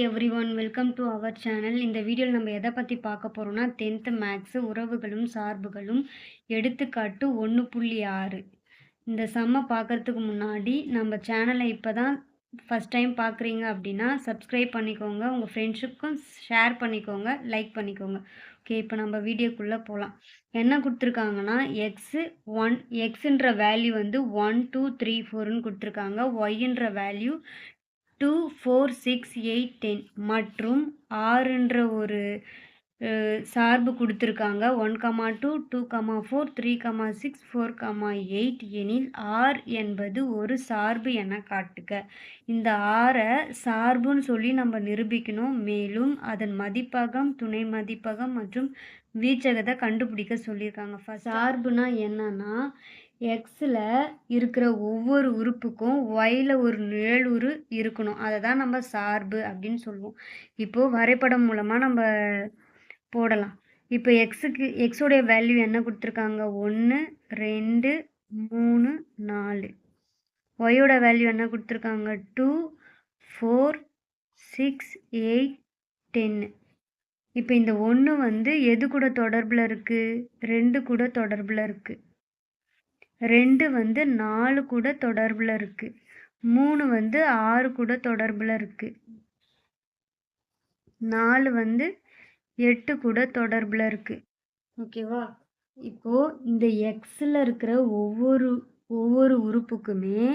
Everyone welcome to our channel. இந்த வீடியோவில் நம்ம எதை பற்றி பார்க்க போகிறோம்னா 10th மேக்ஸு உறவுகளும் சார்புகளும் எடுத்துக்காட்டு 1.6. இந்த சம்மை பார்க்குறதுக்கு முன்னாடி நம்ம சேனலை இப்போ தான் ஃபஸ்ட் டைம் பார்க்குறீங்க அப்படின்னா சப்ஸ்கிரைப் பண்ணிக்கோங்க, உங்கள் ஃப்ரெண்ட்ஸுக்கும் ஷேர் பண்ணிக்கோங்க, லைக் பண்ணிக்கோங்க. ஓகே, இப்போ நம்ம வீடியோக்குள்ளே போகலாம். என்ன கொடுத்துருக்காங்கன்னா எக்ஸுன்ற வேல்யூ வந்து 1 2 3 4ன்னு கொடுத்துருக்காங்க. ஒய்ன்ற வேல்யூ 2 4 6 8 10 மற்றும் ஆறுன்ற ஒரு சார்பு கொடுத்துருக்காங்க. 1, 2, 2, 4, 3, 6, 4, 8 எனில் ஆர் என்பது ஒரு சார்பு என காட்டுக. இந்த ஆரை சார்புன்னு சொல்லி நம்ம நிரூபிக்கணும். மேலும் அதன் மதிப்பகம், துணை மதிப்பகம் மற்றும் வீச்சகத்தை கண்டுபிடிக்க சொல்லியிருக்காங்க. சார்புனா என்னன்னா எக்ஸில் இருக்கிற ஒவ்வொரு உறுப்புக்கும் ஒயில் ஒரு நிழலுரு இருக்கணும். அதை தான் நம்ம சார்பு அப்படின்னு சொல்லுவோம். இப்போது வரைபடம் மூலமாக நம்ம போடலாம். இப்போ எக்ஸுடைய வேல்யூ என்ன கொடுத்துருக்காங்க? 1 2 3 4. ஒய்யோட வேல்யூ என்ன கொடுத்துருக்காங்க? 2 4 6 8 10. இப்போ இந்த 1 வந்து எது கூட தொடர்பில் இருக்குது? 2 கூட தொடர்பில் இருக்குது. 2 வந்து 4 கூட தொடர்பில் இருக்குது. 3 வந்து 6 கூட தொடர்பில் இருக்குது. 4 வந்து 8 கூட தொடர்பில் இருக்குது. ஓகேவா? இப்போது இந்த எக்ஸில் இருக்கிற ஒவ்வொரு உறுப்புக்குமே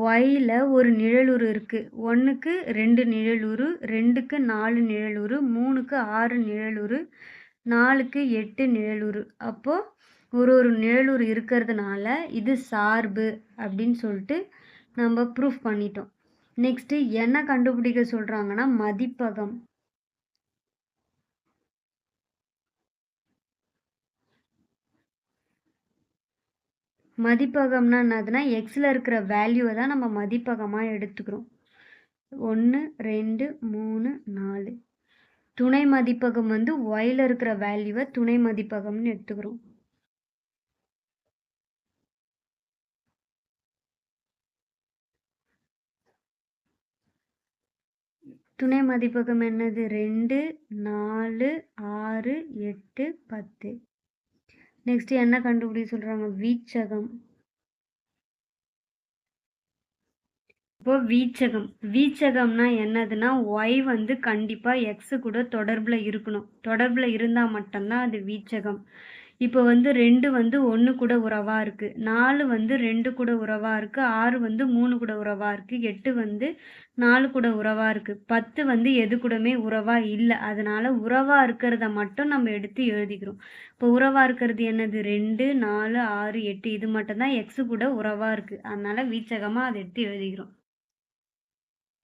ஒயில் ஒரு நிழலுரு இருக்குது. 1க்கு 2 நிழலுரு, 2க்கு 4 நிழலுரு, 3க்கு 6 நிழலுரு, 4க்கு 8 நிழலுரு. அப்போது ஒரு நிழலுரு இருக்கிறதுனால இது சார்பு அப்படின்னு சொல்லிட்டு நம்ம ப்ரூஃப் பண்ணிட்டோம். நெக்ஸ்ட்டு என்ன கண்டுபிடிக்க சொல்கிறாங்கன்னா மதிப்பகம். மதிப்பகம்னா என்னதுன்னா எக்ஸில் இருக்கிற வேல்யூவை தான் நம்ம மதிப்பகமாக எடுத்துக்கிறோம். 1 2 3 4. துணை மதிப்பகம் வந்து ஒயில் இருக்கிற வேல்யூவை துணை மதிப்பகம்னு எடுத்துக்கிறோம். துணை மதிப்பகம் என்னது? 2 4 6 8 10. நெக்ஸ்ட் என்ன கண்டுபிடிக்க சொல்கிறாங்க? வீச்சகம். இப்போ வீச்சகம்னா என்னதுன்னா ஒய் வந்து கண்டிப்பாக எக்ஸு கூட தொடர்பில் இருக்கணும். தொடர்பில் இருந்தால் மட்டும்தான் அது வீச்சகம். இப்போ வந்து 2 வந்து 1 கூட உறவாக இருக்குது, 4 வந்து 2 கூட உறவாக இருக்குது, 6 வந்து 3 கூட உறவாக இருக்குது, 8 வந்து 4 கூட உறவாக இருக்குது, 10 வந்து எது கூடமே உறவாக இல்லை. அதனால் உறவாக இருக்கிறத மட்டும் நம்ம எடுத்து எழுதிக்கிறோம். இப்போ உறவாக இருக்கிறது என்னது? 2 4 6 8. இது மட்டும்தான் எக்ஸு கூட உறவாக இருக்குது. அதனால் வீச்சகமாக அதை எடுத்து எழுதிக்கிறோம்.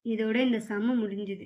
இதோட இந்த சம்மு முடிஞ்சுது.